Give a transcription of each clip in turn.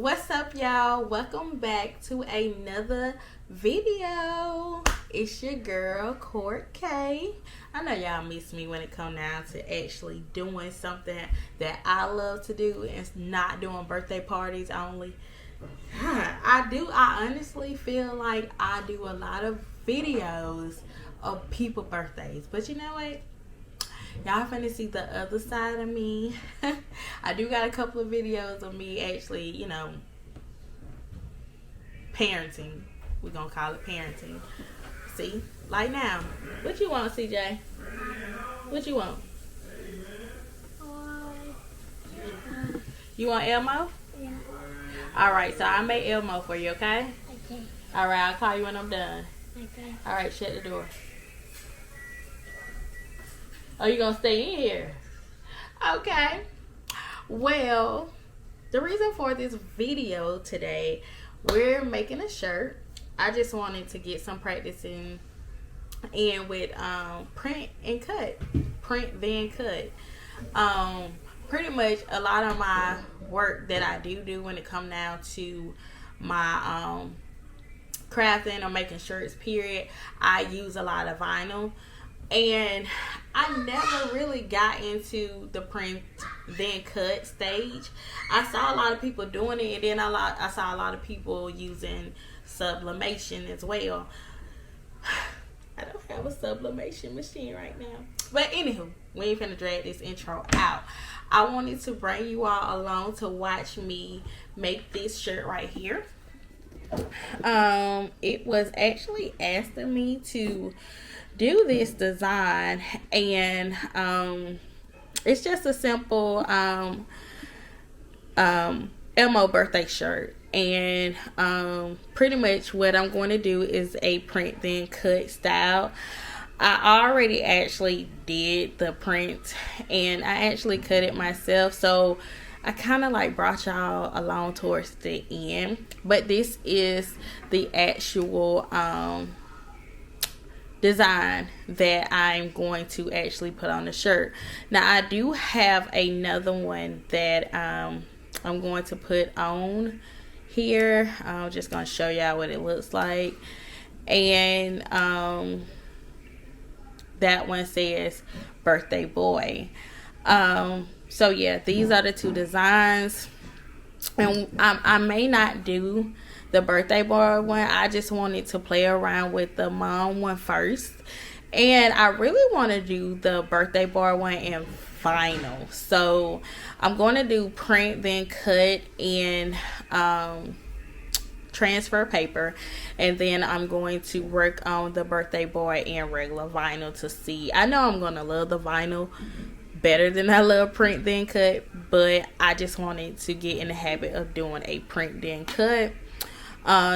What's up, y'all? Welcome back to another video. It's your girl Court K. I know y'all miss me when it comes down to actually doing something that I love to do and not doing birthday parties only. I honestly feel like I do a lot of videos of people's birthdays, but you know what? Y'all finna see the other side of me. I do got a couple of videos of me actually, parenting. We're gonna call it parenting. See? Like now. What you want, CJ? What you want? You want Elmo? Yeah. Alright, so I made Elmo for you, okay? Okay. Alright, I'll call you when I'm done. Okay. Alright, shut the door. Oh, you gonna stay in here? Okay. Well, the reason for this video today, we're making a shirt. I just wanted to get some practice in with print and cut. Print then cut. Pretty much a lot of my work that I do when it come down to my crafting or making shirts, period, I use a lot of vinyl. And I never really got into the print then cut stage. I saw a lot of people doing it, and then I saw a lot of people using sublimation as well. I don't have a sublimation machine right now. But anywho, we ain't finna drag this intro out. I wanted to bring you all along to watch me make this shirt right here. It was actually asking me to do this design, and it's just a simple Elmo birthday shirt, and pretty much what I'm going to do is a print then cut style. I already actually did the print and I actually cut it myself, so I kind of like brought y'all along towards the end, but this is the actual design that I'm going to actually put on the shirt. Now I do have another one that I'm going to put on here. I'm just going to show y'all what it looks like, and that one says birthday boy. So yeah, these are the two designs, and I may not do the birthday boy one. I just wanted to play around with the mom one first, and I really want to do the birthday boy one in vinyl. So I'm going to do print then cut in transfer paper, and then I'm going to work on the birthday boy in regular vinyl to see. I know I'm going to love the vinyl better than I love print then cut, but I just wanted to get in the habit of doing a print then cut.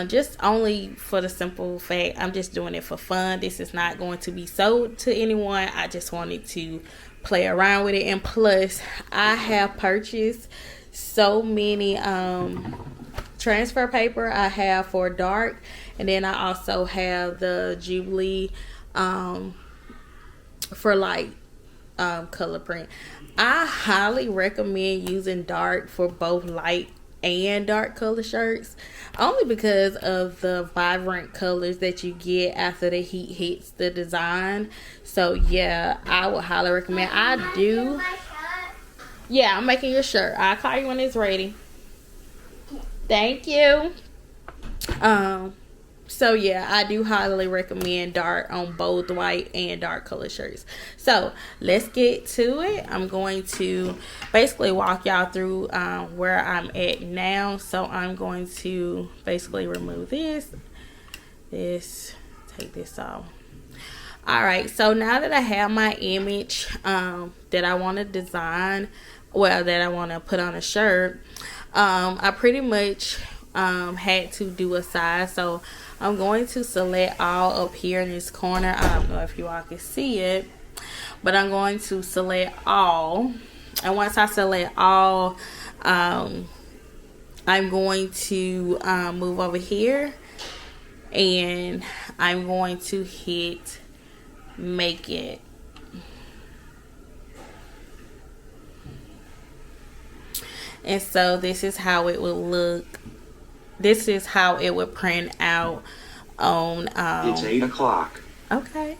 Just only for the simple fact I'm just doing it for fun. This is not going to be sold to anyone. I just wanted to play around with it, and plus I have purchased so many transfer paper. I have for dark, and then I also have the Jubilee for light color print. I highly recommend using dark for both light and dark color shirts, only because of the vibrant colors that you get after the heat hits the design. So yeah, I would highly recommend. Yeah, I'm making your shirt. I'll call you when it's ready. Thank you. So yeah, I do highly recommend dark on both white and dark color shirts. So let's get to it. I'm going to basically walk y'all through where I'm at now. So I'm going to basically remove this, take this off. Alright, so now that I have my image that I want to design, that I want to put on a shirt, I pretty much had to do a size. So I'm going to select all up here in this corner. I don't know if you all can see it, but I'm going to select all, and once I select all, I'm going to move over here, and I'm going to hit make it. And so this is how it will look this is how it would print out on It's 8 o'clock. Okay.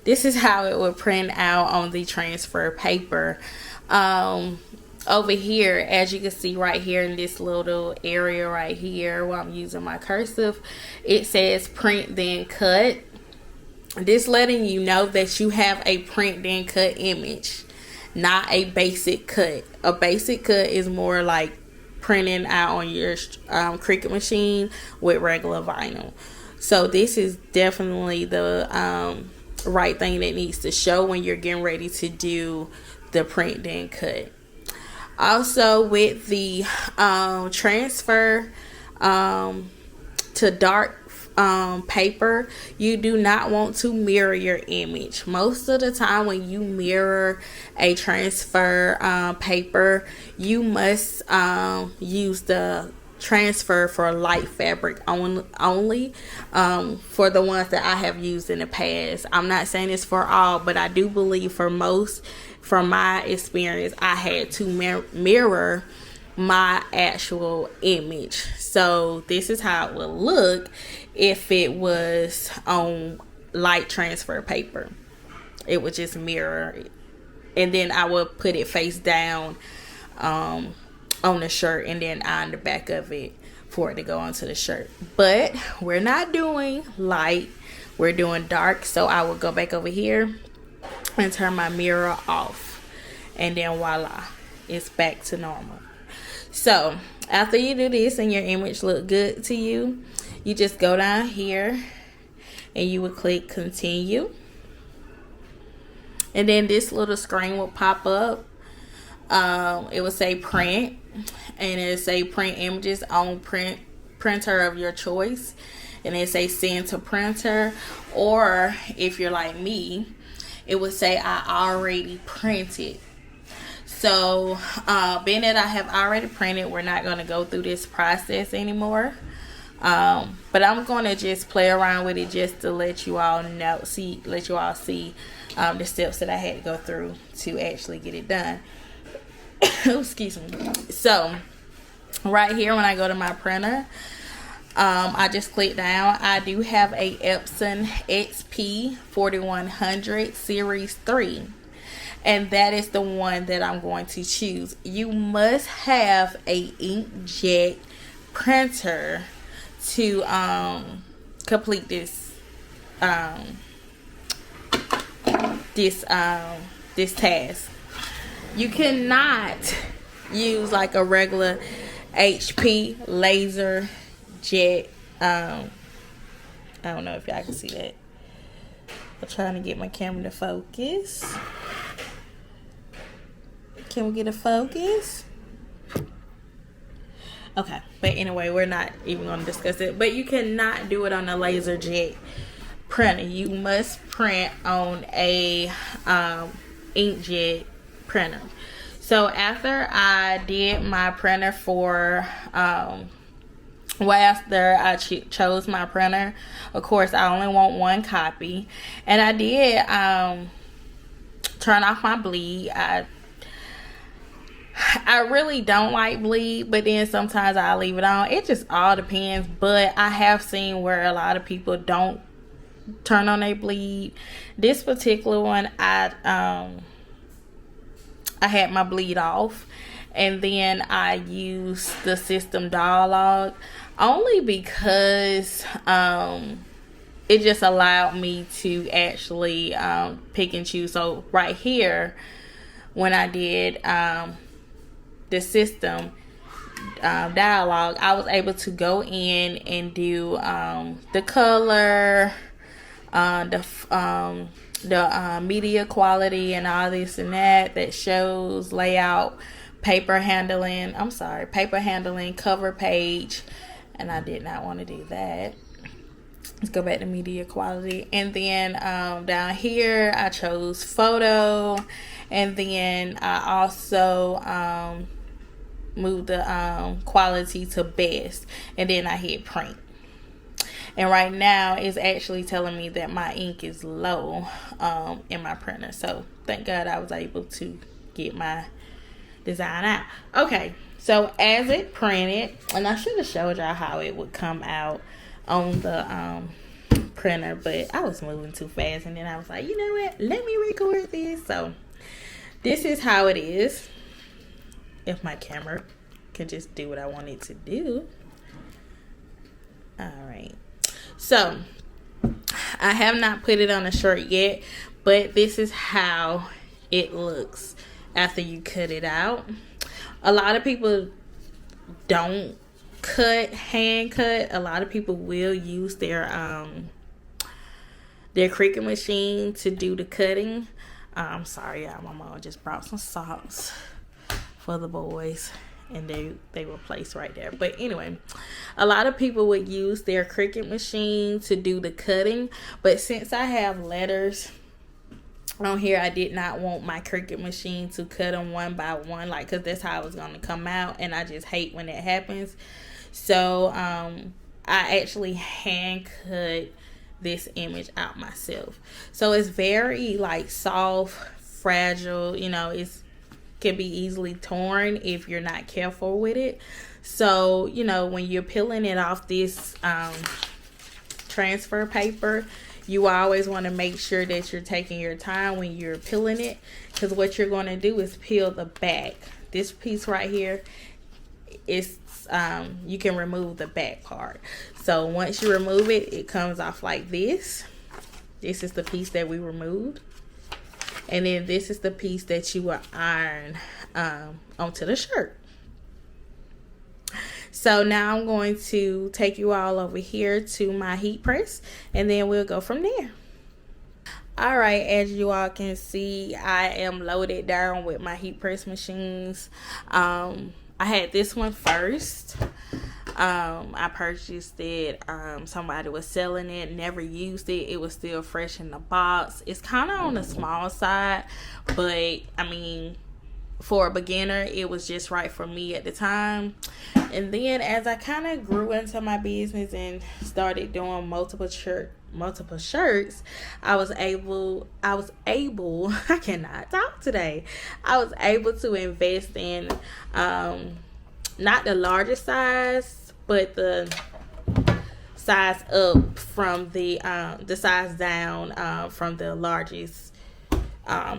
This is how it would print out on the transfer paper. Over here, as you can see right here in this little area right here where I'm using my cursive, it says print then cut. This letting you know that you have a print then cut image, not a basic cut. A basic cut is more like printing out on your Cricut machine with regular vinyl. So this is definitely the right thing that needs to show when you're getting ready to do the print then cut. Also, with the transfer to dark paper, you do not want to mirror your image. Most of the time when you mirror a transfer paper, you must use the transfer for light fabric only, for the ones that I have used in the past. I'm not saying it's for all, but I do believe for most, from my experience, I had to mirror my actual image. So this is how it would look if it was on light transfer paper. It would just mirror it, and then I would put it face down on the shirt, and then on the back of it for it to go onto the shirt. But we're not doing light, we're doing dark. So I will go back over here and turn my mirror off, and then voila, it's back to normal. So after you do this and your image look good to you, you just go down here and you would click continue, and then this little screen will pop up. It will say print, and it say print images on printer of your choice, and it say send to printer. Or if you're like me, it would say I already printed. So being that I have already printed, we're not going to go through this process anymore, but I'm going to just play around with it just to let you all know, see the steps that I had to go through to actually get it done. Excuse me. So right here, when I go to my printer, I just click down. I do have a Epson XP 4100 Series 3, and that is the one that I'm going to choose. You must have a inkjet printer to complete this task. You cannot use like a regular HP laser jet. I don't know if y'all can see that. I'm trying to get my camera to focus. Can we get a focus? Okay, but anyway, we're not even going to discuss it. But you cannot do it on a laser jet printer. You must print on a inkjet printer. So after I did my printer for after I chose my printer, of course I only want one copy, and I did turn off my bleed. I really don't like bleed, but then sometimes I leave it on. It just all depends. But I have seen where a lot of people don't turn on their bleed. This particular one, I had my bleed off, and then I used the system dialog only because it just allowed me to actually pick and choose. So right here, when I did the system dialog, I was able to go in and do the color, the media quality, and all this and that shows layout, paper handling, cover page, and I did not want to do that. Let's go back to media quality, and then down here I chose photo, and then I also moved the quality to best, and then I hit print. And right now it's actually telling me that my ink is low in my printer. So thank God I was able to get my design out. Okay, So as it printed, and I should have showed y'all how it would come out on the printer, but I was moving too fast, and then I was like, you know what, let me record this. So this is how it is. If my camera could just do what I want it to do. All right, so I have not put it on a shirt yet, but this is how it looks after you cut it out. A lot of people don't hand cut. A lot of people will use their Cricut machine to do the cutting. I'm sorry, y'all. My mom just brought some socks for the boys, and they were placed right there. But anyway, a lot of people would use their Cricut machine to do the cutting, but since I have letters on here, I did not want my Cricut machine to cut them one by one, like, because that's how it was going to come out, and I just hate when that happens. So I actually hand cut this image out myself. So it's very like soft, fragile, you know, it's can be easily torn if you're not careful with it. So, you know, when you're peeling it off this transfer paper, you always want to make sure that you're taking your time when you're peeling it, because what you're going to do is peel the back. This piece right here is you can remove the back part. So once you remove it, it comes off like this. This is the piece that we removed. And then this is the piece that you will iron onto the shirt. So now I'm going to take you all over here to my heat press, and then we'll go from there. All right, as you all can see, I am loaded down with my heat press machines. I had this one first. I purchased it. Somebody was selling it, never used it. It was still fresh in the box. It's kind of on the small side, but I mean, for a beginner, it was just right for me at the time. And then as I kind of grew into my business and started doing multiple shirts, I was able I cannot talk today. I was able to invest in not the largest size, but the size up from the size down from the largest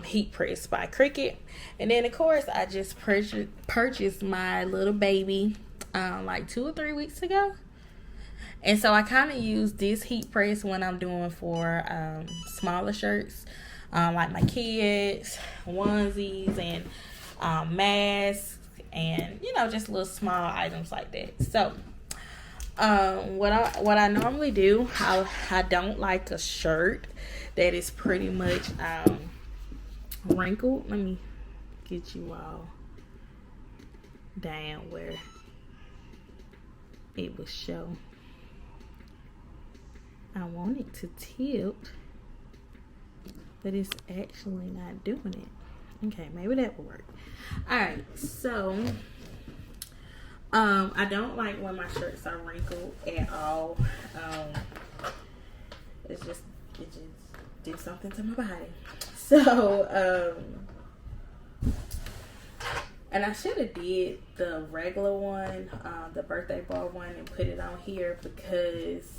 heat press by Cricut. And then of course I just purchased my little baby like 2 or 3 weeks ago. And so I kind of use this heat press when I'm doing for smaller shirts, like my kids, onesies, and masks, and you know, just little small items like that. So what I normally do, I don't like a shirt that is pretty much wrinkled. Let me get you all down where it will show. I want it to tilt, but it's actually not doing it. Okay, maybe that will work. Alright, so I don't like when my shirts are wrinkled at all. It just did something to my body. So and I should have did the regular one, the birthday ball one, and put it on here, because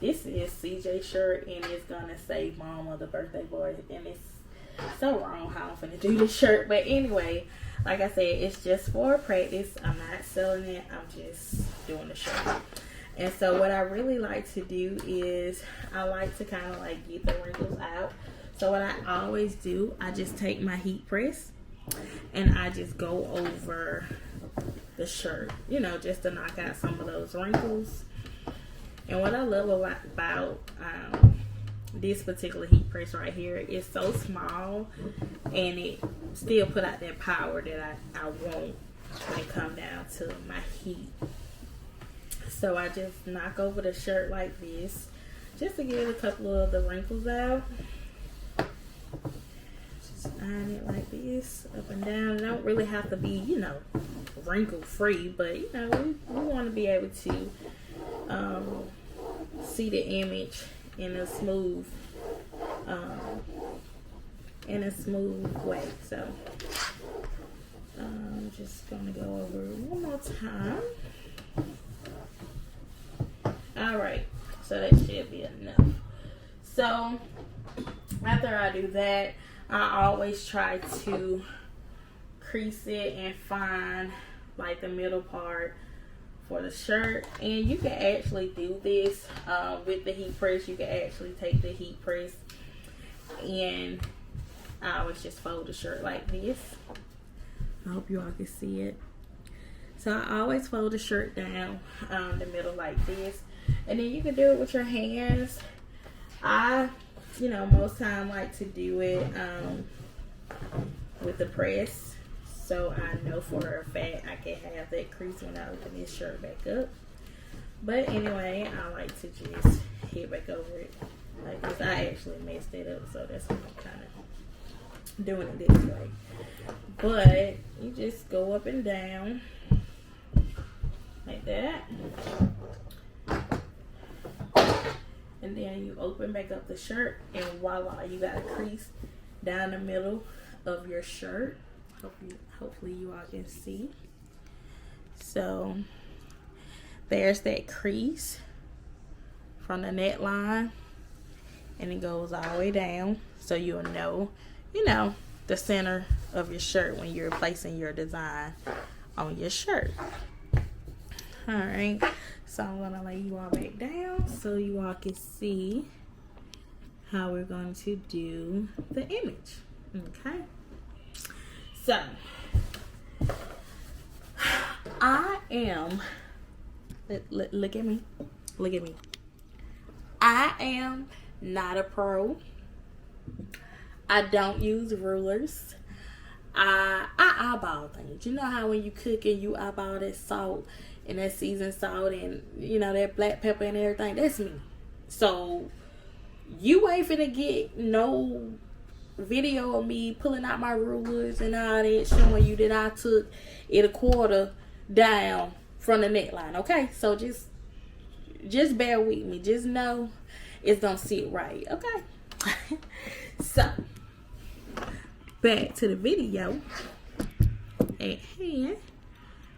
this is CJ shirt and it's gonna say Mama the birthday boy, and it's so wrong how I'm finna do this shirt. But anyway, like I said, it's just for practice. I'm not selling it, I'm just doing the shirt. And so what I really like to do is I like to kind of like get the wrinkles out. So what I always do, I just take my heat press and I just go over the shirt, you know, just to knock out some of those wrinkles. And what I love about this particular heat press right here, is so small and it still put out that power that I want when it come down to my heat. So I just knock over the shirt like this, just to get a couple of the wrinkles out. Just iron it like this, up and down. It don't really have to be, you know, wrinkle free, but you know, we want to be able to see the image in a smooth way. So just gonna go over it one more time. All right, so that should be enough. So after I do that, I always try to crease it and find like the middle part for the shirt. And you can actually do this with the heat press. You can actually take the heat press, and I always just fold the shirt like this. I hope you all can see it. So I always fold the shirt down the middle like this, and then you can do it with your hands. I, most time like to do it with the press, so I know for a fact I can have that crease when I open this shirt back up. But anyway, I like to just hit back over it like this. I actually messed it up, so that's why I'm kind of doing it this way. But you just go up and down like that, and then you open back up the shirt, and voila, you got a crease down the middle of your shirt. Hopefully you all can see. So there's that crease from the neckline, and it goes all the way down, so you'll know, the center of your shirt when you're placing your design on your shirt. All right, so I'm gonna lay you all back down so you all can see how we're going to do the image. Okay, so I am, look at me, I am not a pro. I don't use rulers. I eyeball things. You know how when you cook and you eyeball that salt and that seasoned salt and that black pepper and everything? That's me. So you ain't finna get no video of me pulling out my rulers and all that, showing you that I took it a quarter down from the neckline. Okay, so just bear with me. Just know it's gonna sit right. Okay. So back to the video at hand.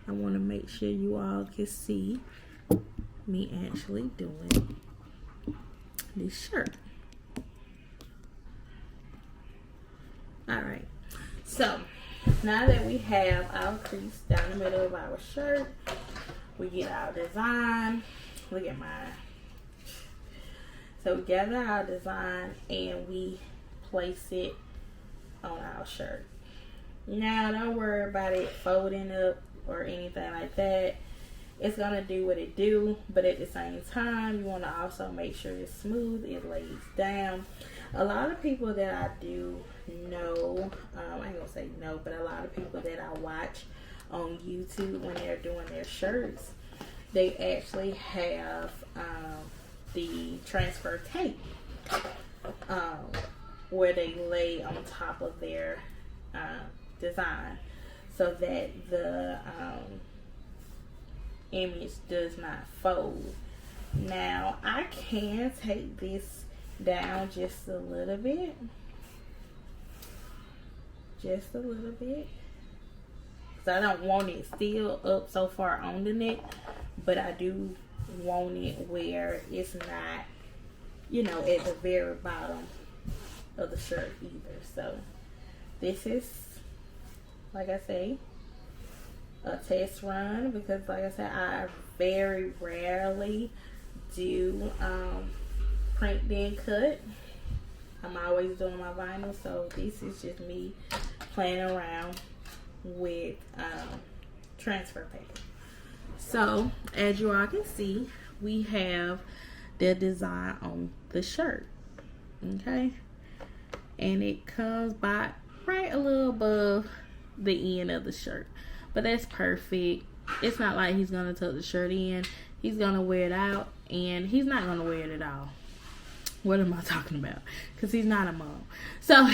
I want to make sure you all can see me actually doing this shirt. Alright, so now that we have our crease down the middle of our shirt, we get our design. Look at mine. So we gather our design and we place it on our shirt. Now don't worry about it folding up or anything like that. It's gonna do what it do, but at the same time you want to also make sure it's smooth, it lays down. A lot of people that I do know, I ain't gonna say no, but a lot of people that I watch on YouTube when they're doing their shirts, they actually have the transfer tape where they lay on top of their design so that the image does not fold. Now I can take this down just a little bit, because I don't want it still up so far on the neck, but I do want it where it's not, at the very bottom of the shirt either. So this is, like I say, a test run, because like I said, I very rarely do print then cut. I'm always doing my vinyl, so this is just me playing around with transfer paper. So as you all can see, we have the design on the shirt. Okay, and it comes by right a little above the end of the shirt, but that's perfect. It's not like he's gonna tuck the shirt in. He's gonna wear it out, and he's not gonna wear it at all. What am I talking about? Because he's not a mom. So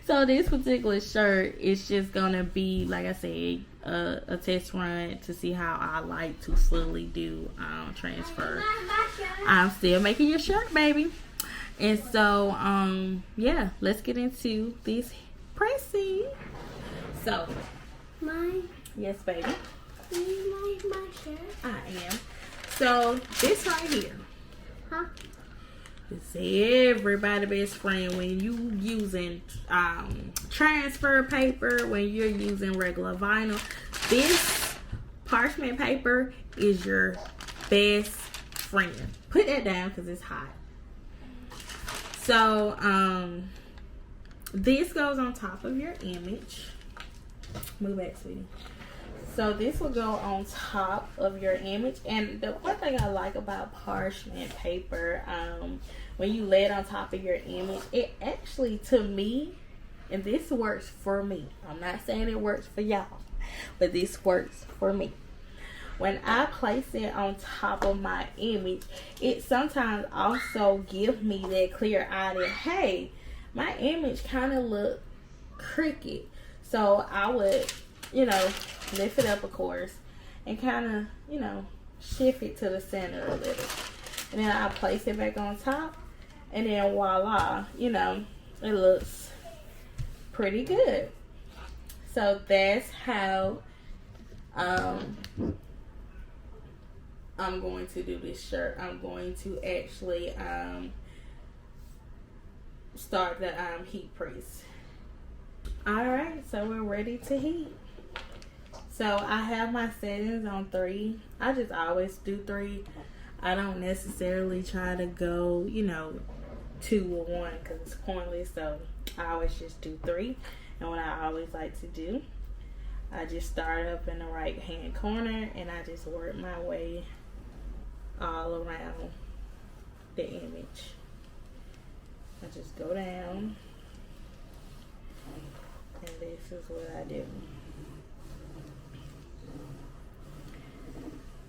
so this particular shirt is just gonna be, like I said, a test run to see how I like to fully do transfer. I'm still making your shirt, baby. And so yeah, let's get into this pricing. So, Mine. yes, baby. You like my shirt? I am. So, this right here. Huh? It's everybody's best friend when you using transfer paper, when you're using regular vinyl. This parchment paper is your best friend. Put that down because it's hot. So, this goes on top of your image. Move back, sweetie. So this will go on top of your image. And the one thing I like about parchment paper, when you lay it on top of your image, it actually, to me, and this works for me. I'm not saying it works for y'all, but this works for me. When I place it on top of my image, it sometimes also gives me that clear idea, hey, my image kind of look crooked. So I would, lift it up, of course, and kind of, shift it to the center a little. And then I place it back on top, and then voila, it looks pretty good. So that's how I'm going to do this shirt. I'm going to actually start the heat press. Alright, so we're ready to heat. So I have my settings on 3. I just always do 3. I don't necessarily try to go, 2 or 1 because it's pointless. So I always just do 3. And what I always like to do, I just start up in the right hand corner and I just work my way all around the image. I just go down. And this is what I do.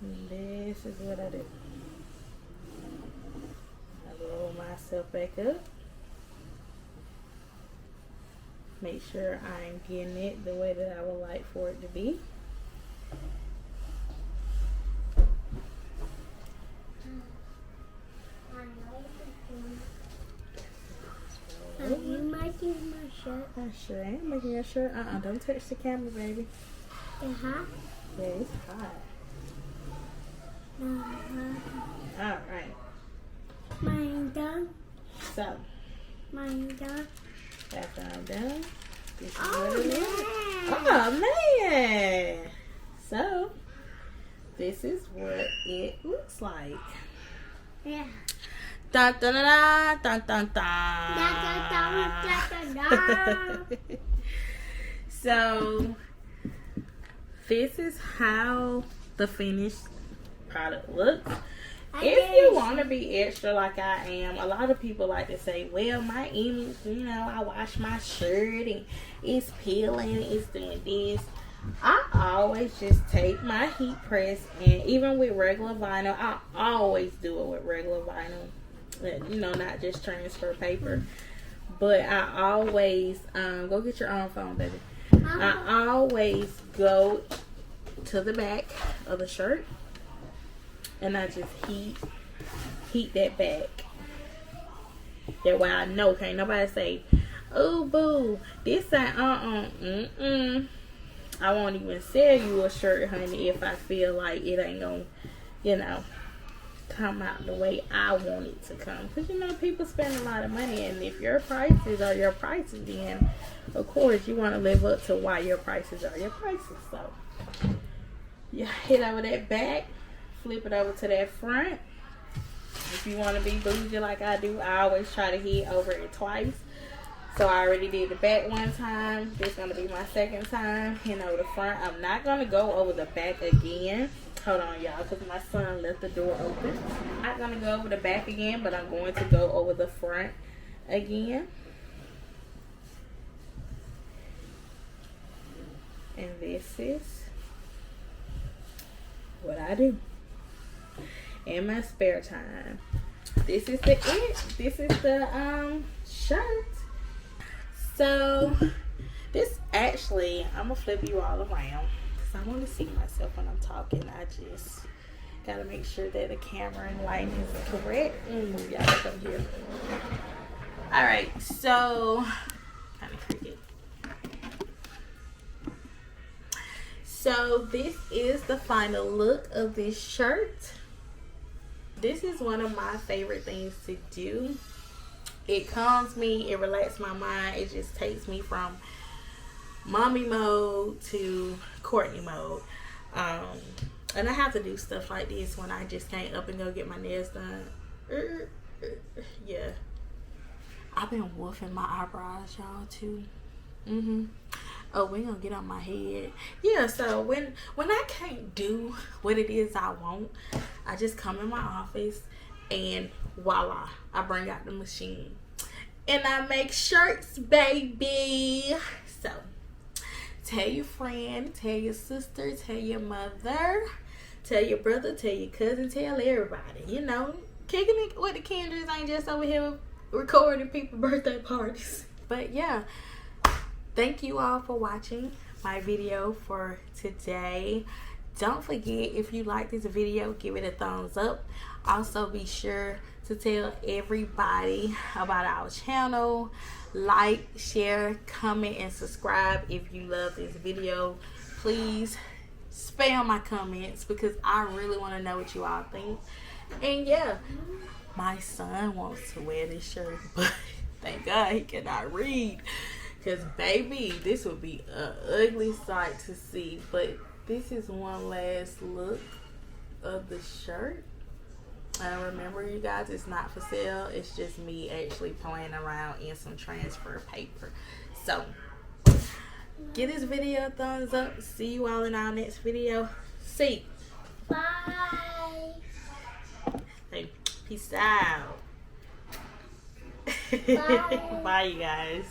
And this is what I do. I roll myself back up. Make sure I'm getting it the way that I would like for it to be. Are you making my shirt? I sure am making your shirt. Don't touch the camera, baby. It's hot? Yeah, it's hot. Alright. Mine done. So, Mine done. after I'm done, this is Oh, what it is. man. Oh, man. So, this is what it looks like. Yeah. Dun, dun, dun, dun, dun, dun. So, this is how the finished product looks. If you want to be extra like I am, a lot of people like to say, well, my image, I wash my shirt and it's peeling, it's doing this. I always just take my heat press, and even with regular vinyl, I always do it with regular vinyl. Not just transfer paper. But I always, go get your own phone, baby. I always go to the back of the shirt and I just heat that back. That way I know, can't nobody say, oh boo, this ain't I won't even sell you a shirt, honey, if I feel like it ain't gonna, come out the way I want it to come. Because, people spend a lot of money, and if your prices are your prices, then, of course, you want to live up to why your prices are your prices. So, you hit over that back, flip it over to that front. If you want to be bougie like I do, I always try to hit over it twice. So I already did the back one time. This is going to be my second time. Over the front. I'm not going to go over the back again. Hold on, y'all, because my son left the door open. I'm not going to go over the back again, but I'm going to go over the front again. And this is what I do in my spare time. This is the shirt. So this actually, I'm gonna flip you all around because I want to see myself when I'm talking. I just gotta make sure that the camera and lighting is correct. Move y'all back up here. All right, so kind of Cricut. So this is the final look of this shirt. This is one of my favorite things to do. It calms me, it relaxes my mind, it just takes me from mommy mode to Courtney mode. And I have to do stuff like this when I just can't up and go get my nails done. Yeah. I've been woofing my eyebrows, y'all, too. Oh, we gonna get on my head. Yeah, so when I can't do what it is I want, I just come in my office and voila, I bring out the machine. And I make shirts, baby. So, tell your friend, tell your sister, tell your mother, tell your brother, tell your cousin, tell everybody. You know, kicking it with the Kendricks ain't just over here recording people's birthday parties. But yeah, thank you all for watching my video for today. Don't forget, if you like this video, give it a thumbs up. Also, be sure to tell everybody about our channel. Like, share, comment, and subscribe if you love this video. Please spam my comments because I really want to know what you all think. And yeah, my son wants to wear this shirt, but thank God he cannot read. Because, baby, this would be an ugly sight to see. But this is one last look of the shirt. And remember, you guys, it's not for sale. It's just me actually playing around in some transfer paper. So, give this video a thumbs up. See you all in our next video. See. Bye. Hey, peace out. Bye. Bye, you guys.